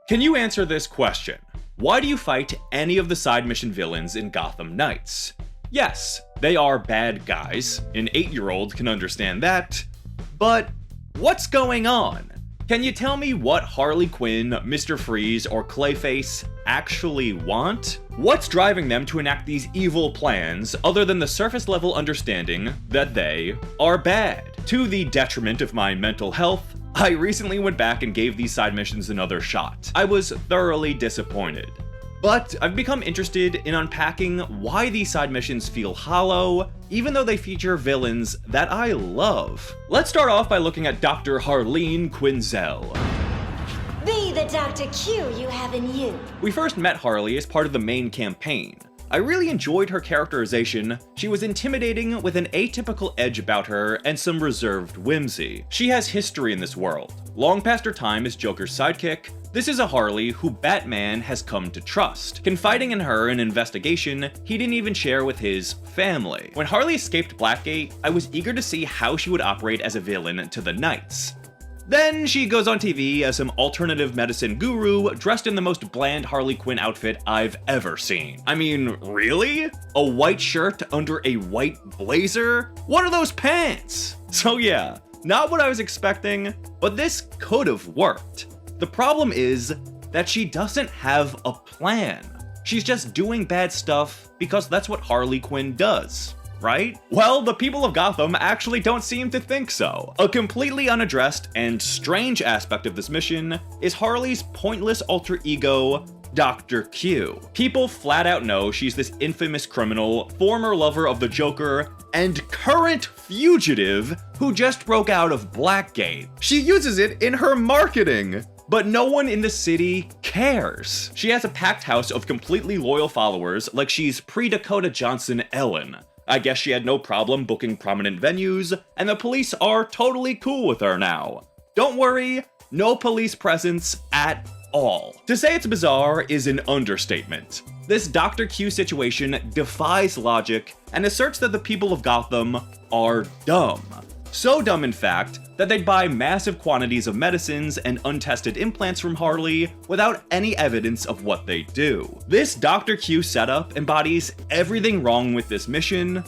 Can you answer this question? Why do you fight any of the side mission villains in Gotham Knights? Yes, they are bad guys, an 8-year-old can understand that, but what's going on? Can you tell me what Harley Quinn, Mr. Freeze, or Clayface actually want? What's driving them to enact these evil plans other than the surface level understanding that they are bad? To the detriment of my mental health, I recently went back and gave these side missions another shot. I was thoroughly disappointed. But I've become interested in unpacking why these side missions feel hollow, even though they feature villains that I love. Let's start off by looking at Dr. Harley Quinzel. Be the Dr. Q you have in you. We first met Harley as part of the main campaign. I really enjoyed her characterization. She was intimidating with an atypical edge about her and some reserved whimsy. She has history in this world. Long past her time as Joker's sidekick, this is a Harley who Batman has come to trust, confiding in her an investigation he didn't even share with his family. When Harley escaped Blackgate, I was eager to see how she would operate as a villain to the Knights. Then she goes on TV as some alternative medicine guru dressed in the most bland Harley Quinn outfit I've ever seen. I mean, really? A white shirt under a white blazer? What are those pants? So yeah, not what I was expecting, but this could have worked. The problem is that she doesn't have a plan. She's just doing bad stuff because that's what Harley Quinn does. Right? Well, the people of Gotham actually don't seem to think so. A completely unaddressed and strange aspect of this mission is Harley's pointless alter ego, Dr. Q. People flat out know she's this infamous criminal, former lover of the Joker, and current fugitive who just broke out of Blackgate. She uses it in her marketing. But no one in the city cares. She has a packed house of completely loyal followers like she's pre-Dakota Johnson Ellen. I guess she had no problem booking prominent venues, and the police are totally cool with her now. Don't worry, no police presence at all. To say it's bizarre is an understatement. This Dr. Q situation defies logic and asserts that the people of Gotham are dumb. So dumb, in fact, that they'd buy massive quantities of medicines and untested implants from Harley without any evidence of what they do. This Dr. Q setup embodies everything wrong with this mission,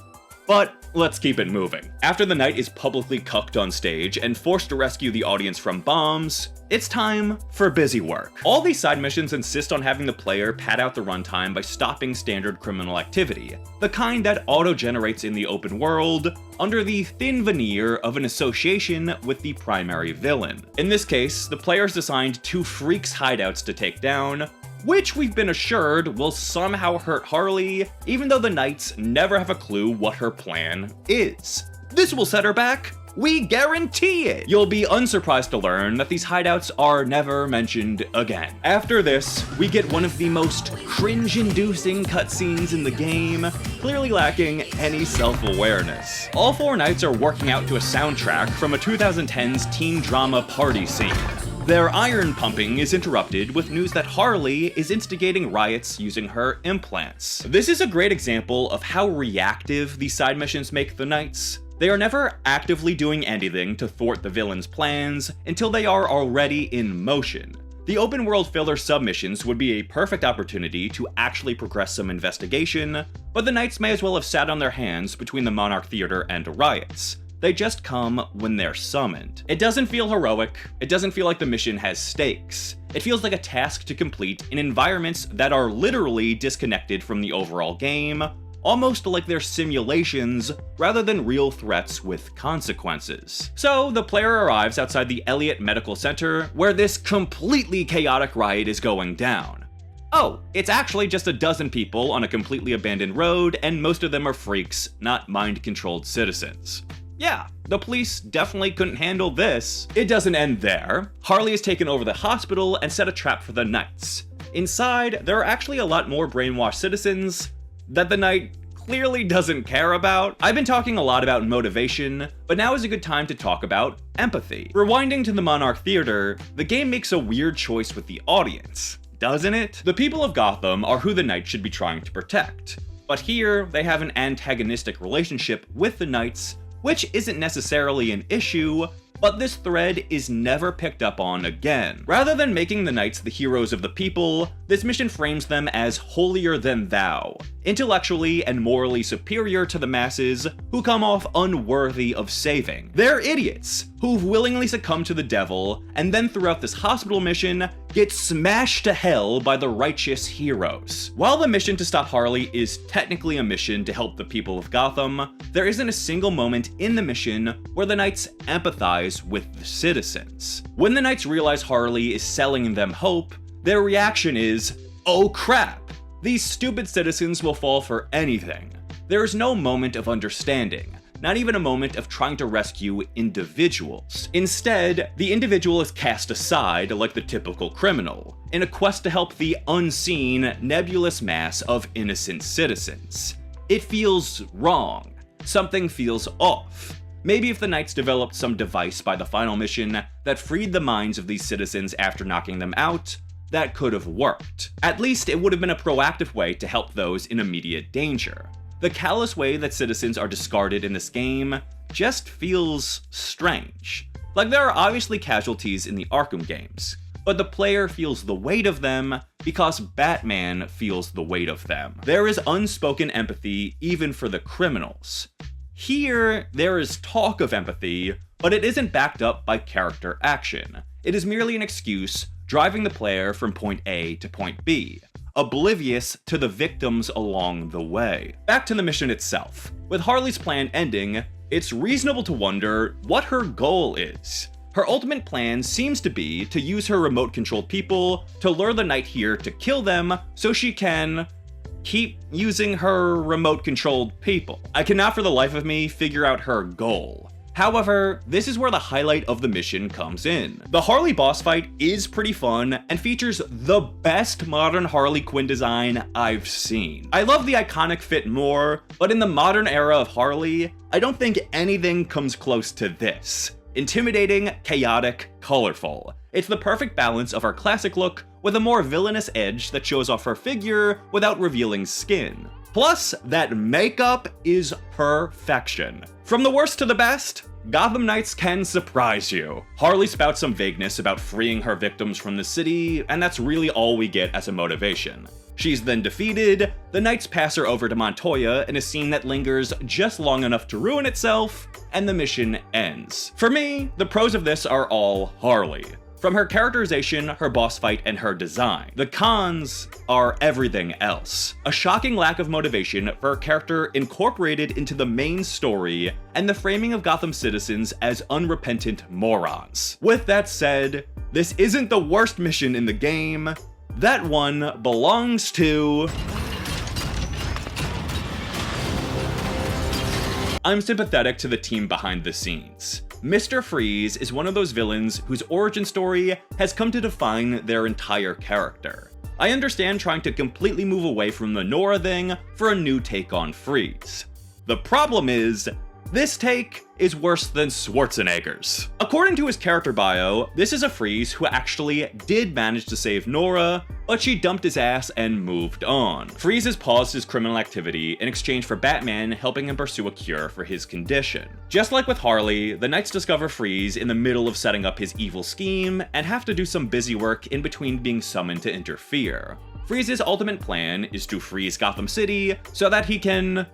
but let's keep it moving. After the Knight is publicly cucked on stage and forced to rescue the audience from bombs, it's time for busy work. All these side missions insist on having the player pad out the runtime by stopping standard criminal activity, the kind that auto-generates in the open world under the thin veneer of an association with the primary villain. In this case, the player's assigned 2 freaks' hideouts to take down, which we've been assured will somehow hurt Harley, even though the Knights never have a clue what her plan is. This will set her back. We guarantee it! You'll be unsurprised to learn that these hideouts are never mentioned again. After this, we get one of the most cringe-inducing cutscenes in the game, clearly lacking any self-awareness. All 4 Knights are working out to a soundtrack from a 2010s teen drama party scene. Their iron pumping is interrupted with news that Harley is instigating riots using her implants. This is a great example of how reactive these side missions make the Knights. They are never actively doing anything to thwart the villain's plans until they are already in motion. The open world filler submissions would be a perfect opportunity to actually progress some investigation, but the Knights may as well have sat on their hands between the Monarch Theater and riots. They just come when they're summoned. It doesn't feel heroic, it doesn't feel like the mission has stakes. It feels like a task to complete in environments that are literally disconnected from the overall game, almost like they're simulations rather than real threats with consequences. So the player arrives outside the Elliott Medical Center where this completely chaotic riot is going down. Oh, it's actually just a dozen people on a completely abandoned road, and most of them are freaks, not mind-controlled citizens. Yeah, the police definitely couldn't handle this. It doesn't end there. Harley has taken over the hospital and set a trap for the Knights. Inside, there are actually a lot more brainwashed citizens that the Knight clearly doesn't care about. I've been talking a lot about motivation, but now is a good time to talk about empathy. Rewinding to the Monarch Theater, the game makes a weird choice with the audience, doesn't it? The people of Gotham are who the Knights should be trying to protect, but here they have an antagonistic relationship with the Knights, which isn't necessarily an issue, but this thread is never picked up on again. Rather than making the knights the heroes of the people, this mission frames them as holier than thou, intellectually and morally superior to the masses who come off unworthy of saving. They're idiots who've willingly succumbed to the devil, and then throughout this hospital mission, get smashed to hell by the righteous heroes. While the mission to stop Harley is technically a mission to help the people of Gotham, there isn't a single moment in the mission where the knights empathize with the citizens. When the knights realize Harley is selling them hope, their reaction is, "Oh crap! These stupid citizens will fall for anything." There is no moment of understanding, not even a moment of trying to rescue individuals. Instead, the individual is cast aside like the typical criminal, in a quest to help the unseen, nebulous mass of innocent citizens. It feels wrong. Something feels off. Maybe if the knights developed some device by the final mission that freed the minds of these citizens after knocking them out, that could have worked. At least it would have been a proactive way to help those in immediate danger. The callous way that citizens are discarded in this game just feels strange. Like, there are obviously casualties in the Arkham games, but the player feels the weight of them because Batman feels the weight of them. There is unspoken empathy even for the criminals. Here, there is talk of empathy, but it isn't backed up by character action. It is merely an excuse driving the player from point A to point B, oblivious to the victims along the way. Back to the mission itself. With Harley's plan ending, it's reasonable to wonder what her goal is. Her ultimate plan seems to be to use her remote-controlled people to lure the knight here to kill them so she can keep using her remote-controlled people. I cannot for the life of me figure out her goal. However, this is where the highlight of the mission comes in. The Harley boss fight is pretty fun and features the best modern Harley Quinn design I've seen. I love the iconic fit more, but in the modern era of Harley, I don't think anything comes close to this. Intimidating, chaotic, colorful. It's the perfect balance of her classic look with a more villainous edge that shows off her figure without revealing skin. Plus, that makeup is perfection. From the worst to the best, Gotham Knights can surprise you. Harley spouts some vagueness about freeing her victims from the city, and that's really all we get as a motivation. She's then defeated, the Knights pass her over to Montoya in a scene that lingers just long enough to ruin itself, and the mission ends. For me, the pros of this are all Harley. From her characterization, her boss fight, and her design. The cons are everything else. A shocking lack of motivation for a character incorporated into the main story, and the framing of Gotham citizens as unrepentant morons. With that said, this isn't the worst mission in the game. That one belongs to... I'm sympathetic to the team behind the scenes. Mr. Freeze is one of those villains whose origin story has come to define their entire character. I understand trying to completely move away from the Nora thing for a new take on Freeze. The problem is, this take is worse than Schwarzenegger's. According to his character bio, this is a Freeze who actually did manage to save Nora, but she dumped his ass and moved on. Freeze has paused his criminal activity in exchange for Batman helping him pursue a cure for his condition. Just like with Harley, the Knights discover Freeze in the middle of setting up his evil scheme and have to do some busy work in between being summoned to interfere. Freeze's ultimate plan is to freeze Gotham City so that he can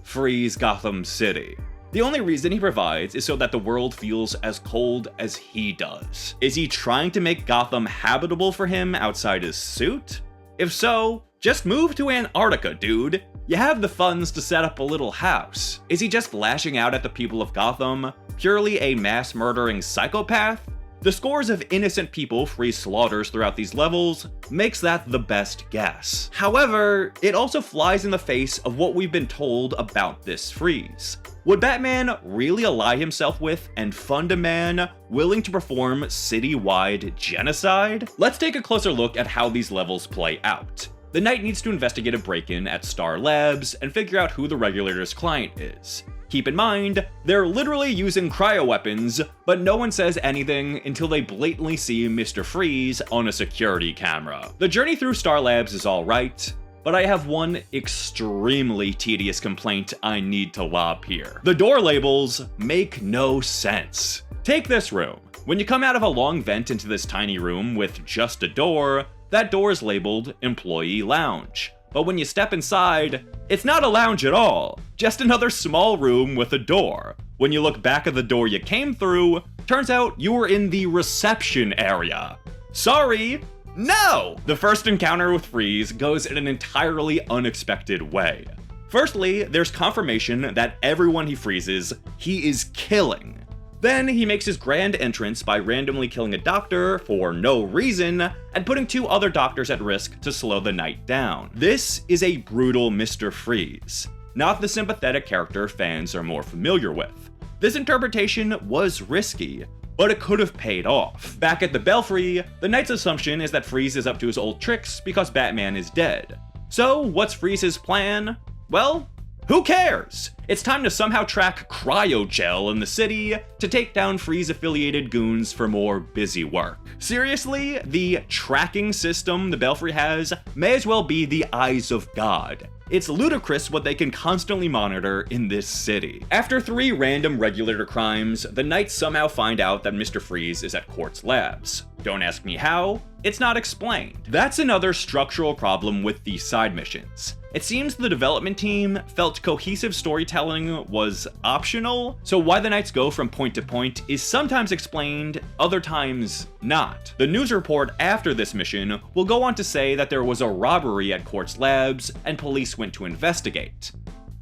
freeze Gotham City. The only reason he provides is so that the world feels as cold as he does. Is he trying to make Gotham habitable for him outside his suit? If so, just move to Antarctica, dude. You have the funds to set up a little house. Is he just lashing out at the people of Gotham, purely a mass-murdering psychopath? The scores of innocent people Freeze slaughters throughout these levels makes that the best guess. However, it also flies in the face of what we've been told about this Freeze. Would Batman really ally himself with and fund a man willing to perform city-wide genocide? Let's take a closer look at how these levels play out. The Knight needs to investigate a break-in at Star Labs and figure out who the Regulator's client is. Keep in mind, they're literally using cryoweapons, but no one says anything until they blatantly see Mr. Freeze on a security camera. The journey through Star Labs is alright, but I have one extremely tedious complaint I need to lob here. The door labels make no sense. Take this room. When you come out of a long vent into this tiny room with just a door, that door is labeled Employee Lounge. But when you step inside, it's not a lounge at all, just another small room with a door. When you look back at the door you came through, turns out you were in the reception area. Sorry, no! The first encounter with Freeze goes in an entirely unexpected way. Firstly, there's confirmation that everyone he freezes, he is killing. Then he makes his grand entrance by randomly killing a doctor for no reason and putting 2 other doctors at risk to slow the night down. This is a brutal Mr. Freeze, not the sympathetic character fans are more familiar with. This interpretation was risky, but it could have paid off. Back at the Belfry, the Knight's assumption is that Freeze is up to his old tricks because Batman is dead. So what's Freeze's plan? Well, who cares? It's time to somehow track Cryogel in the city to take down Freeze-affiliated goons for more busy work. Seriously, the tracking system the Belfry has may as well be the eyes of God. It's ludicrous what they can constantly monitor in this city. After 3 random regulator crimes, the Knights somehow find out that Mr. Freeze is at Quartz Labs. Don't ask me how, it's not explained. That's another structural problem with these side missions. It seems the development team felt cohesive storytelling was optional, so why the Knights go from point to point is sometimes explained, other times not. The news report after this mission will go on to say that there was a robbery at Quartz Labs and police went to investigate.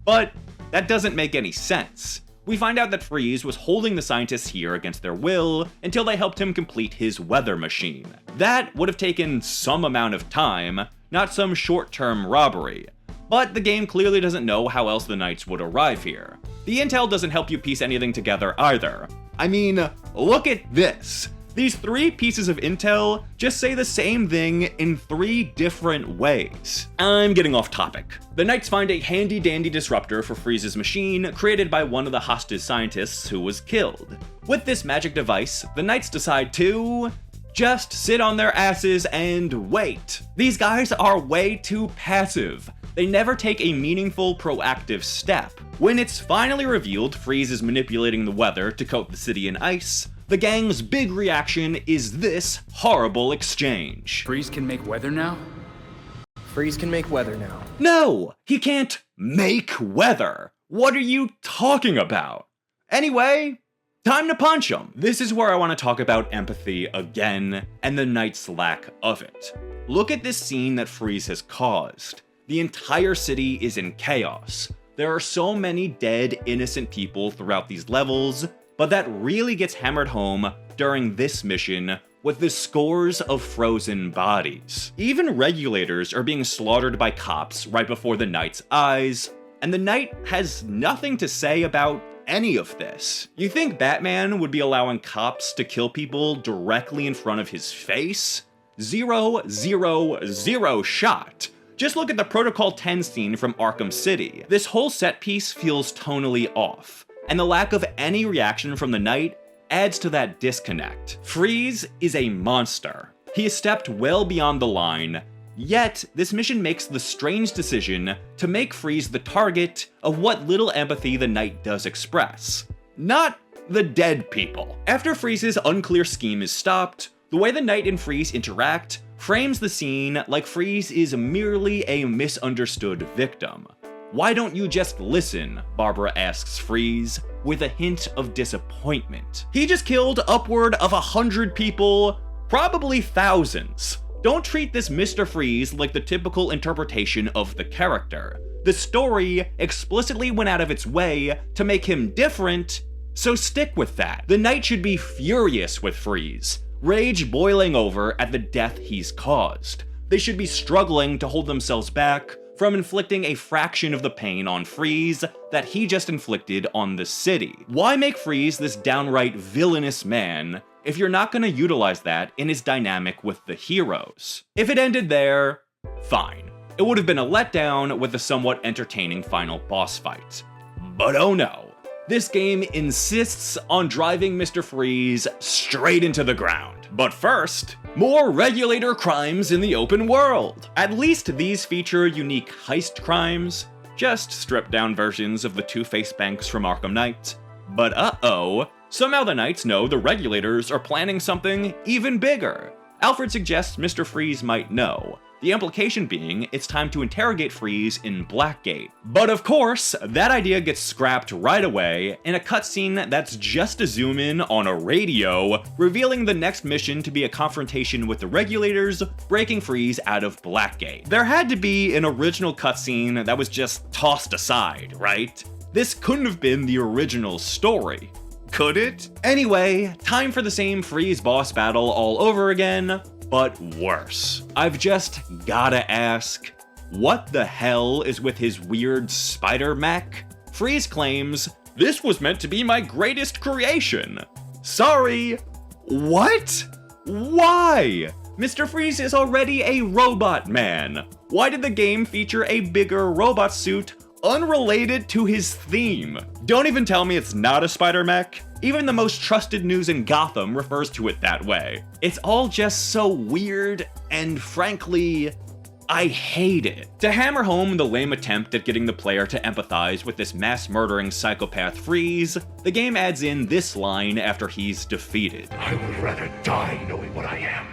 But that doesn't make any sense. We find out that Freeze was holding the scientists here against their will until they helped him complete his weather machine. That would have taken some amount of time, not some short-term robbery. But the game clearly doesn't know how else the Knights would arrive here. The intel doesn't help you piece anything together either. I mean, look at this. These 3 pieces of intel just say the same thing in 3 different ways. I'm getting off topic. The Knights find a handy-dandy disruptor for Freeze's machine created by one of the hostage scientists who was killed. With this magic device, the Knights decide to just sit on their asses and wait. These guys are way too passive. They never take a meaningful, proactive step. When it's finally revealed Freeze is manipulating the weather to coat the city in ice, the gang's big reaction is this horrible exchange. Freeze can make weather now? Freeze can make weather now. No, he can't make weather. What are you talking about? Anyway, time to punch him. This is where I want to talk about empathy again, and the Knights' lack of it. Look at this scene that Freeze has caused. The entire city is in chaos. There are so many dead, innocent people throughout these levels, but that really gets hammered home during this mission with the scores of frozen bodies. Even regulators are being slaughtered by cops right before the Knight's eyes, and the Knight has nothing to say about any of this. You think Batman would be allowing cops to kill people directly in front of his face? 0, 0, 0 shot. Just look at the Protocol 10 scene from Arkham City. This whole set piece feels tonally off, and the lack of any reaction from the Knight adds to that disconnect. Freeze is a monster. He has stepped well beyond the line, yet this mission makes the strange decision to make Freeze the target of what little empathy the Knight does express. Not the dead people. After Freeze's unclear scheme is stopped, the way the Knight and Freeze interact frames the scene like Freeze is merely a misunderstood victim. Why don't you just listen? Barbara asks Freeze, with a hint of disappointment. He just killed upward of 100 people, probably thousands. Don't treat this Mr. Freeze like the typical interpretation of the character. The story explicitly went out of its way to make him different, so stick with that. The Knight should be furious with Freeze, rage boiling over at the death he's caused. They should be struggling to hold themselves back from inflicting a fraction of the pain on Freeze that he just inflicted on the city. Why make Freeze this downright villainous man if you're not gonna utilize that in his dynamic with the heroes? If it ended there, fine. It would have been a letdown with a somewhat entertaining final boss fight. But oh no. This game insists on driving Mr. Freeze straight into the ground. But first, more regulator crimes in the open world. At least these feature unique heist crimes, just stripped down versions of the Two-Face banks from Arkham Knight. But uh-oh, Somehow the Knights know the regulators are planning something even bigger. Alfred suggests Mr. Freeze might know, the implication being it's time to interrogate Freeze in Blackgate. But of course, that idea gets scrapped right away in a cutscene that's just a zoom in on a radio, revealing the next mission to be a confrontation with the regulators, breaking Freeze out of Blackgate. There had to be an original cutscene that was just tossed aside, right? This couldn't have been the original story. Could it? Anyway, time for the same Freeze boss battle all over again, but worse. I've just gotta ask, what the hell is with his weird spider mech? Freeze claims, "This was meant to be my greatest creation." Sorry, what? Why? Mr. Freeze is already a robot man. Why did the game feature a bigger robot suit unrelated to his theme? Don't even tell me it's not a spider mech. Even the most trusted news in Gotham refers to it that way. It's all just so weird, and frankly, I hate it. To hammer home the lame attempt at getting the player to empathize with this mass-murdering psychopath Freeze, the game adds in this line after he's defeated. "I would rather die knowing what I am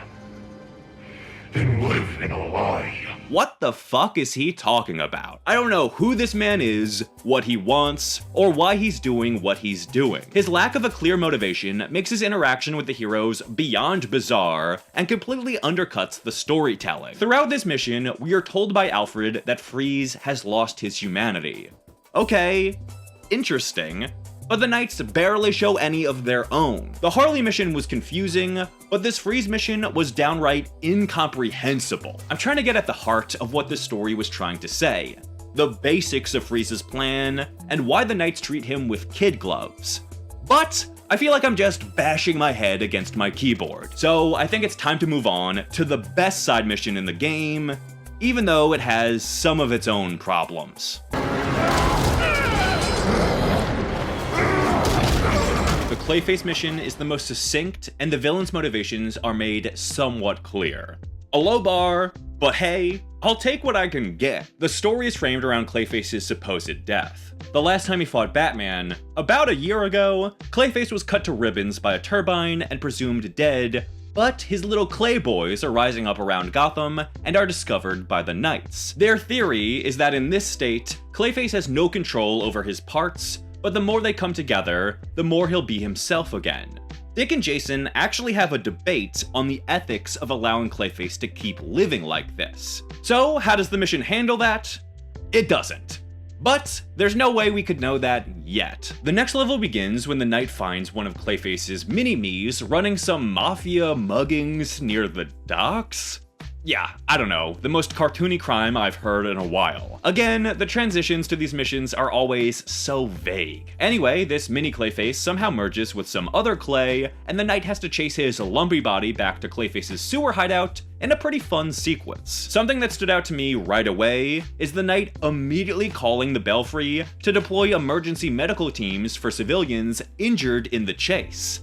than live in a lie." What the fuck is he talking about? I don't know who this man is, what he wants, or why he's doing what he's doing. His lack of a clear motivation makes his interaction with the heroes beyond bizarre and completely undercuts the storytelling. Throughout this mission, we are told by Alfred that Freeze has lost his humanity. Okay, interesting. But the Knights barely show any of their own. The Harley mission was confusing, but this Freeze mission was downright incomprehensible. I'm trying to get at the heart of what this story was trying to say, the basics of Freeze's plan, and why the Knights treat him with kid gloves. But I feel like I'm just bashing my head against my keyboard, so I think it's time to move on to the best side mission in the game, even though it has some of its own problems. The Clayface mission is the most succinct, and the villain's motivations are made somewhat clear. A low bar, but hey, I'll take what I can get. The story is framed around Clayface's supposed death. The last time he fought Batman, about a year ago, Clayface was cut to ribbons by a turbine and presumed dead, but his little clay boys are rising up around Gotham and are discovered by the Knights. Their theory is that in this state, Clayface has no control over his parts, but the more they come together, the more he'll be himself again. Dick and Jason actually have a debate on the ethics of allowing Clayface to keep living like this. So, how does the mission handle that? It doesn't. But there's no way we could know that yet. The next level begins when the Knight finds one of Clayface's mini-me's running some mafia muggings near the docks? Yeah, I don't know, the most cartoony crime I've heard in a while. Again, the transitions to these missions are always so vague. Anyway, this mini Clayface somehow merges with some other clay, and the Knight has to chase his lumpy body back to Clayface's sewer hideout in a pretty fun sequence. Something that stood out to me right away is the Knight immediately calling the Belfry to deploy emergency medical teams for civilians injured in the chase.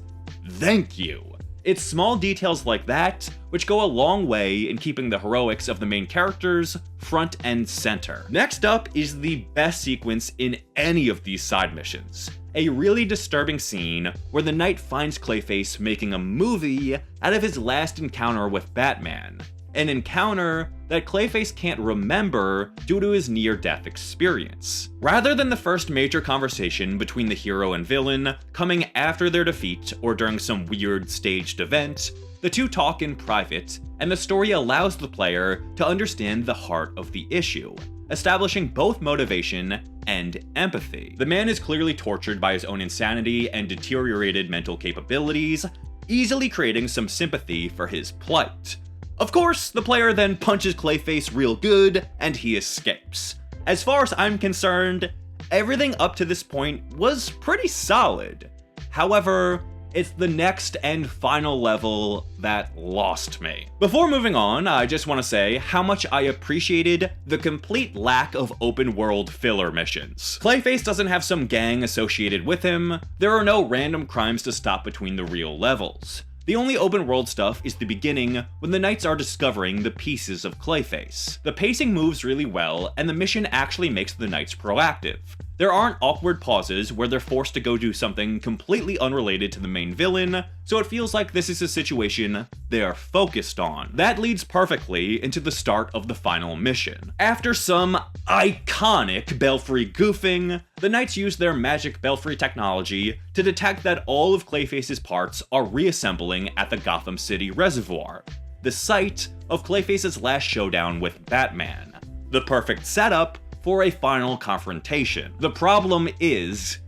Thank you. It's small details like that which go a long way in keeping the heroics of the main characters front and center. Next up is the best sequence in any of these side missions. A really disturbing scene where the Knight finds Clayface making a movie out of his last encounter with Batman. An encounter that Clayface can't remember due to his near-death experience. Rather than the first major conversation between the hero and villain coming after their defeat or during some weird staged event, the two talk in private, and the story allows the player to understand the heart of the issue, establishing both motivation and empathy. The man is clearly tortured by his own insanity and deteriorated mental capabilities, easily creating some sympathy for his plight. Of course, the player then punches Clayface real good, and he escapes. As far as I'm concerned, everything up to this point was pretty solid. However, it's the next and final level that lost me. Before moving on, I just want to say how much I appreciated the complete lack of open world filler missions. Clayface doesn't have some gang associated with him, there are no random crimes to stop between the real levels. The only open world stuff is the beginning, when the Knights are discovering the pieces of Clayface. The pacing moves really well, and the mission actually makes the Knights proactive. There aren't awkward pauses where they're forced to go do something completely unrelated to the main villain, so it feels like this is a situation they are focused on. That leads perfectly into the start of the final mission. After some iconic Belfry goofing, the Knights use their magic Belfry technology to detect that all of Clayface's parts are reassembling at the Gotham City Reservoir, the site of Clayface's last showdown with Batman. The perfect setup for a final confrontation. The problem is,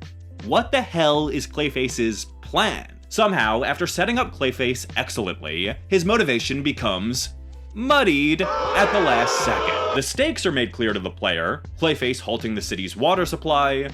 what the hell is Clayface's plan? Somehow, after setting up Clayface excellently, his motivation becomes muddied at the last second. The stakes are made clear to the player, Clayface halting the city's water supply,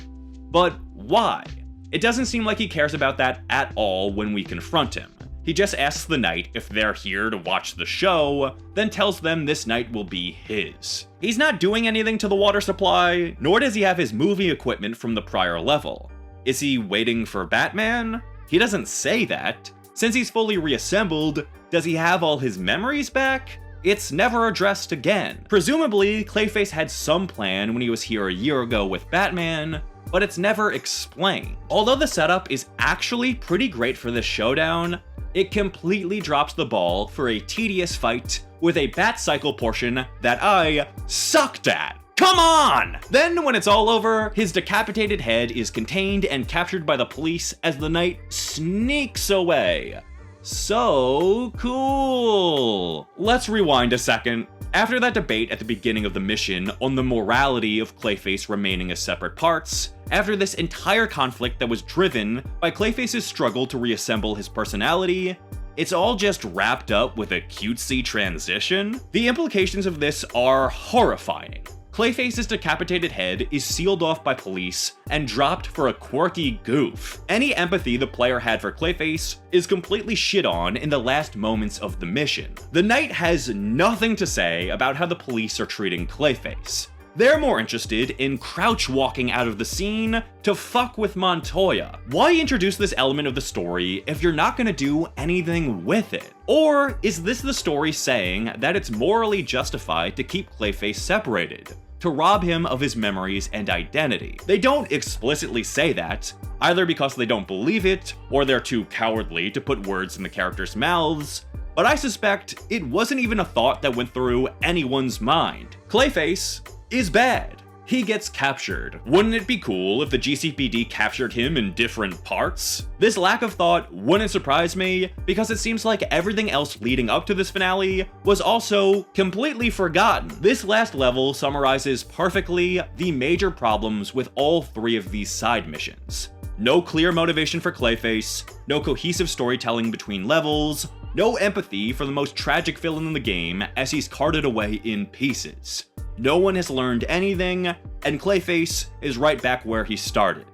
but why? It doesn't seem like he cares about that at all when we confront him. He just asks the Knight if they're here to watch the show, then tells them this night will be his. He's not doing anything to the water supply, nor does he have his movie equipment from the prior level. Is he waiting for Batman? He doesn't say that. Since he's fully reassembled, does he have all his memories back? It's never addressed again. Presumably, Clayface had some plan when he was here a year ago with Batman, but it's never explained. Although the setup is actually pretty great for this showdown, it completely drops the ball for a tedious fight with a Bat Cycle portion that I sucked at. Come on! Then, when it's all over, his decapitated head is contained and captured by the police as the Knight sneaks away. So cool! Let's rewind a second. After that debate at the beginning of the mission on the morality of Clayface remaining as separate parts, after this entire conflict that was driven by Clayface's struggle to reassemble his personality, it's all just wrapped up with a cutesy transition? The implications of this are horrifying. Clayface's decapitated head is sealed off by police and dropped for a quirky goof. Any empathy the player had for Clayface is completely shit on in the last moments of the mission. The Knight has nothing to say about how the police are treating Clayface. They're more interested in crouch walking out of the scene to fuck with Montoya. Why introduce this element of the story if you're not gonna do anything with it? Or is this the story saying that it's morally justified to keep Clayface separated, to rob him of his memories and identity? They don't explicitly say that, either because they don't believe it, or they're too cowardly to put words in the characters' mouths, but I suspect it wasn't even a thought that went through anyone's mind. Clayface is bad. He gets captured. Wouldn't it be cool if the GCPD captured him in different parts? This lack of thought wouldn't surprise me, because it seems like everything else leading up to this finale was also completely forgotten. This last level summarizes perfectly the major problems with all three of these side missions. No clear motivation for Clayface, no cohesive storytelling between levels, no empathy for the most tragic villain in the game as he's carted away in pieces. No one has learned anything, and Clayface is right back where he started.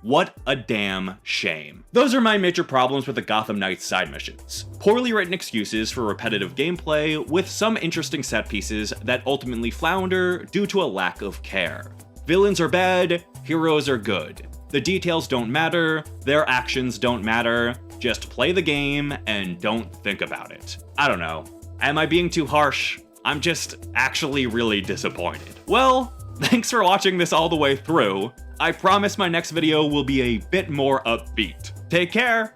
What a damn shame. Those are my major problems with the Gotham Knights side missions. Poorly written excuses for repetitive gameplay, with some interesting set pieces that ultimately flounder due to a lack of care. Villains are bad, heroes are good. The details don't matter, their actions don't matter, just play the game and don't think about it. I don't know. Am I being too harsh? I'm just actually really disappointed. Well, thanks for watching this all the way through. I promise my next video will be a bit more upbeat. Take care!